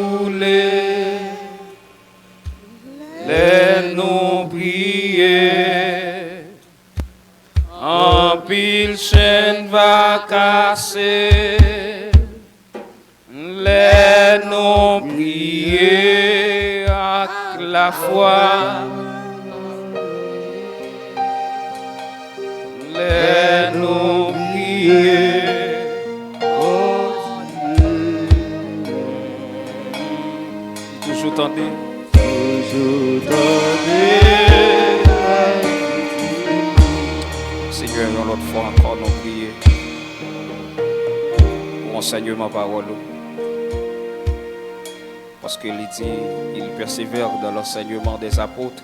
rouler, les nous prier, en pile chaîne va casser, les nous prier avec la foi, les nous prier. Toujours tendez. Seigneur, une autre fois encore nous prier pour enseignement parole. Parce qu'il dit, il persévère dans l'enseignement des apôtres,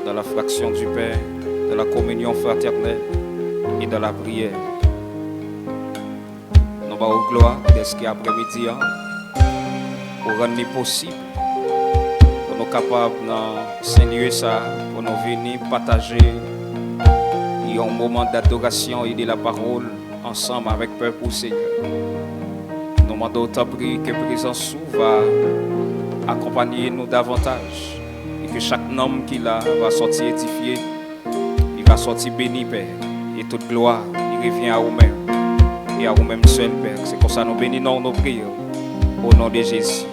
dans la fraction du pain, dans la communion fraternelle et dans la prière. Nous avons gloire dès ce après-midi pour rendre possible, pour nous capables dans Saint-Lieu ça, pour nous venir partager un moment d'adoration et de la parole ensemble avec peuple pour Seigneur. Nous demandons autant prier que présence va accompagner nous davantage et que chaque homme qui là va sortir édifié, il va sortir béni, Père, et toute gloire il revient à vous-même et à vous-même seul, Père. C'est comme ça nous bénissons nos prières au nom de Jésus.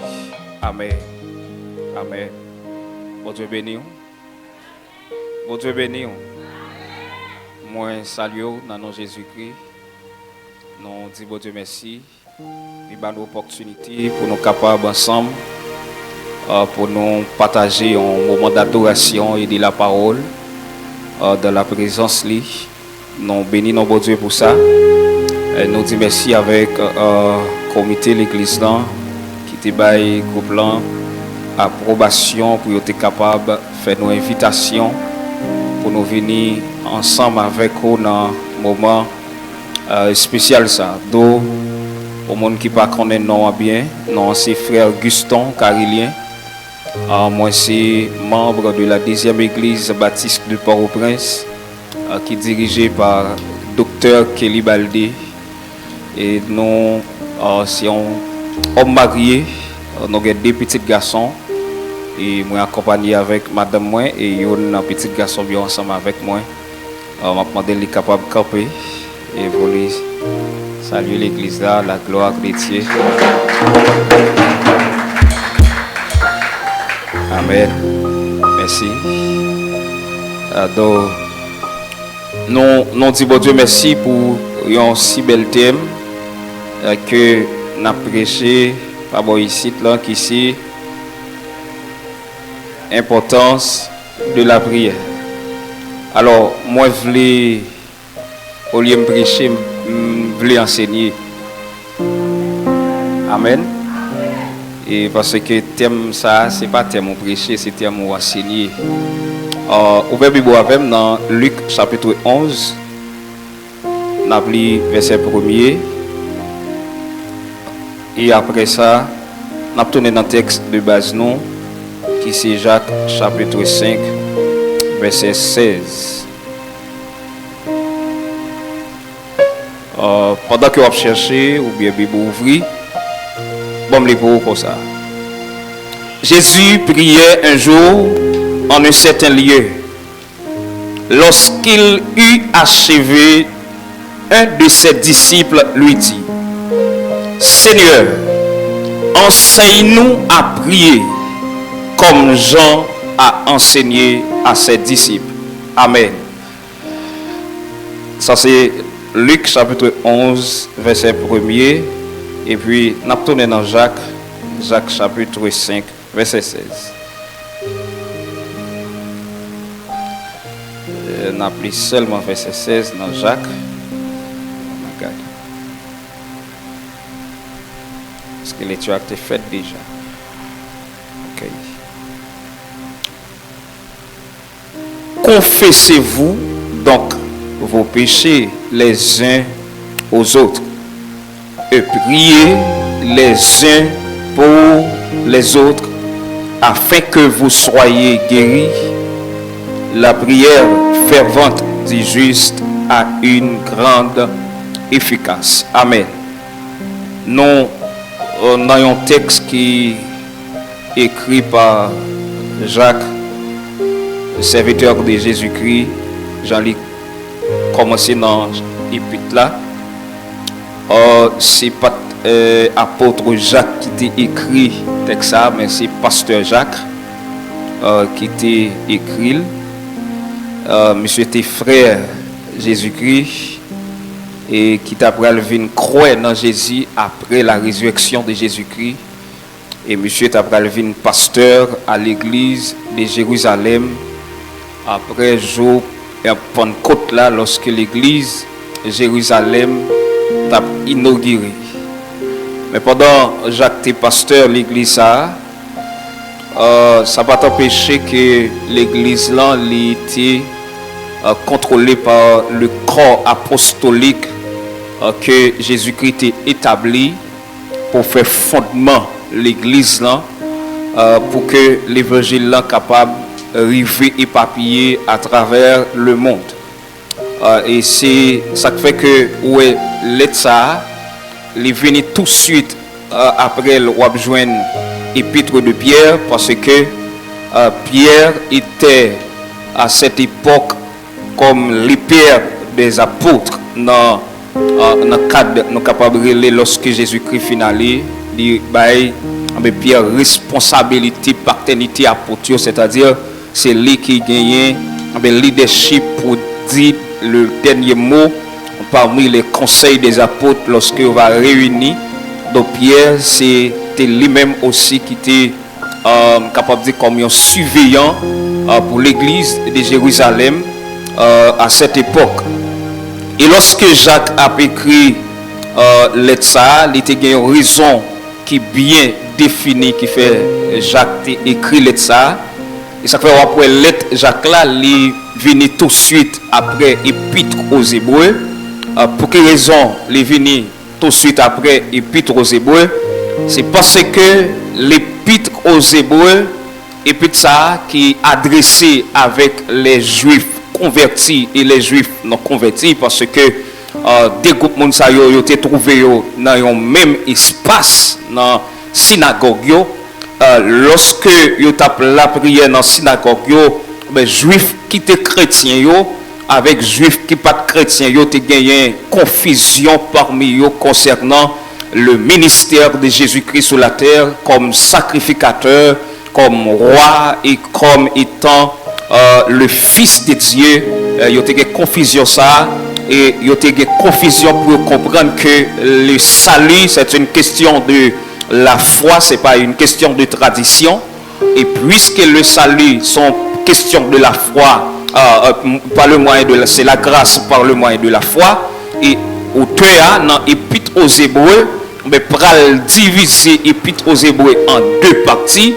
Amen. Amen. Bon Dieu béni. Bon Dieu béni. Moi salue dans nom Jésus-Christ. Nous disons bon Dieu merci. Il y a une opportunité pour nous capables ensemble pour nous partager un moment d'adoration et de la parole dans la présence de lui. Nous bénissons bon Dieu pour ça. Et nous disons merci avec le comité de l'église qui te baille groupe là approbation pour être capable de faire nos invitations pour nous venir ensemble avec vous dans un moment spécial ça. Donc, au monde qui ne connaît pas bien, non, c'est frère Guston Carilien. Moi, c'est membre de la 2e église baptiste de Port-au-Prince, qui est dirigée par Dr Kelly Baldé. Et nous, c'est un homme marié, nous avons 2 petits garçons. Et moi, accompagné avec madame moi et un petit garçon bien ensemble avec moi. Je m'a demandé de capable de camper et voler. Salut l'église là, la gloire de Dieu. Amen. Merci. Donc, nous disons bon Dieu merci pour un si bel thème que nous avons prêché par ici, là, qui c'est importance de la prière. Alors, moi, je voulais, au lieu de prêcher, je voulais enseigner. Amen. Et parce que le thème, ça, ce n'est pas le thème de prêcher, c'est le thème de enseigner. Ouvert Bible avec dans Luc chapitre 11, on a lu verset 1er. Et après ça, on a tourné dans le texte de base, non, qui c'est Jacques chapitre 5, verset 16. Pendant que vous cherchez, ou bien Bible ouvri, bon, les pour comme ça. Jésus priait un jour en un certain lieu. Lorsqu'il eut achevé, un de ses disciples lui dit: Seigneur, enseigne-nous à prier comme Jean a enseigné à ses disciples. Amen. Ça c'est Luc chapitre 11, verset 1er. Et puis, nous tournons dans Jacques chapitre 5, verset 16. On a pris seulement verset 16 dans Jacques. Parce que l'étude a été faite déjà. Ok. Confessez-vous donc vos péchés les uns aux autres et priez les uns pour les autres afin que vous soyez guéris. La prière fervente du juste a une grande efficace. Amen. Nous on a un texte qui est écrit par Jacques, serviteur de Jésus-Christ. J'en ai commencé dans l'épître là. C'est pas apôtre Jacques qui t'a écrit texte ça, mais c'est pasteur Jacques qui t'a écrit. Monsieur était frère Jésus-Christ et qui t'a venir croire dans Jésus après la résurrection de Jésus-Christ. Et monsieur t'a venir pasteur à l'église de Jérusalem après jour et Pentecôte là, lorsque l'église de Jérusalem t'a inauguré. Mais pendant Jacques était pasteur l'église ça va t'empêcher que l'église là était contrôlée par le corps apostolique que Jésus-Christ a établi pour faire fondement l'église là, pour que l'évangile là capable d'arriver éparpillé à travers le monde. Et c'est ça qui fait que ouais, l'État il est venu tout de suite après le roi joindre épître de Pierre, parce que Pierre était à cette époque comme les pères des apôtres dans le cadre nous capables lorsque Jésus-Christ finalé dit Pierre responsabilité paternité apôtre, c'est-à-dire c'est lui qui gagne leadership pour dire le dernier mot parmi les conseils des apôtres lorsque on va réunir. Donc Pierre c'était lui-même aussi qui était capable de dire comme un surveillant pour l'église de Jérusalem à cette époque. Et lorsque Jacques a écrit lettre, il était une raison qui est bien définie qui fait Jacques a écrit lettre. Et ça fait après lettre Jacques là, il venu tout de suite après épître aux Hébreux. Pour quelle raison il est venu tout de suite après épître aux Hébreux? C'est parce que l'épître aux Hébreux, épître ça qui est adressé avec les Juifs convertis et les Juifs non convertis, parce que des groupes monde ça yo été trouvé dans un même espace dans synagogue. Lorsque yo tape la prière dans synagogue, ben Juifs qui étaient chrétiens yo avec Juifs qui pas chrétiens yo te gagné confusion parmi eux concernant le ministère de Jésus-Christ sur la terre comme sacrificateur, comme roi et comme étant le Fils de Dieu. Il y a une confusion ça, et il y a une confusion pour comprendre que le salut c'est une question de la foi, c'est pas une question de tradition. Et puisque le salut sont question de la foi, par le moyen de c'est la grâce par le moyen de la foi, et auteur dans épître aux Hébreux, mais pral diviser épître aux Hébreux en deux parties.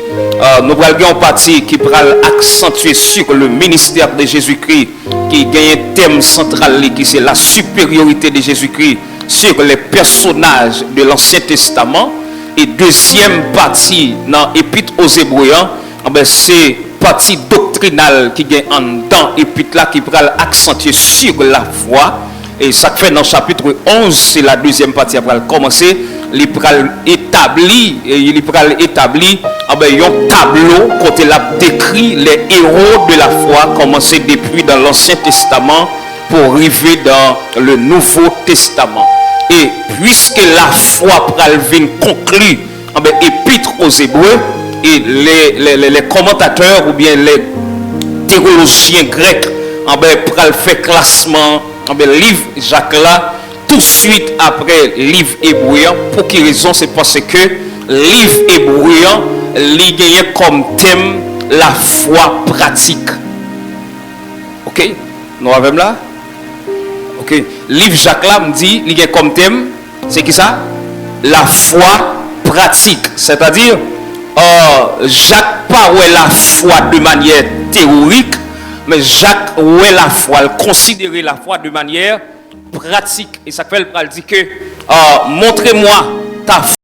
Nous prenons une partie qui pral accentuer sur le ministère de Jésus-Christ, qui gagne un thème central qui c'est la supériorité de Jésus-Christ sur les personnages de l'Ancien Testament. Et deuxième partie dans épître aux Hébreux, c'est partie doctrinale qui gagne en dedans épître là qui pral accentuer sur la foi. Et ça fait dans le chapitre 11, c'est la deuxième partie après commencer. Il pral établi un tableau côté l'a décrit les héros de la foi commencé depuis dans l'Ancien Testament pour arriver dans le Nouveau Testament. Et puisque la foi pral vient conclure épître aux Hébreux, et les commentateurs ou bien les théologiens grecs pral fait classement livre Jacques là tout de suite après livre Hébreu. Pour quelle raison? C'est parce que livre Hébreu il gagne comme thème la foi pratique. Ok, nous avons là. Ok, livre Jacques là me dit il gagne comme thème c'est qui ça? La foi pratique, c'est-à-dire Jacques pas ouais la foi de manière théorique, mais Jacques ouais la foi, il considérait la foi de manière pratique. Et ça fait le dit que montrez-moi ta foi.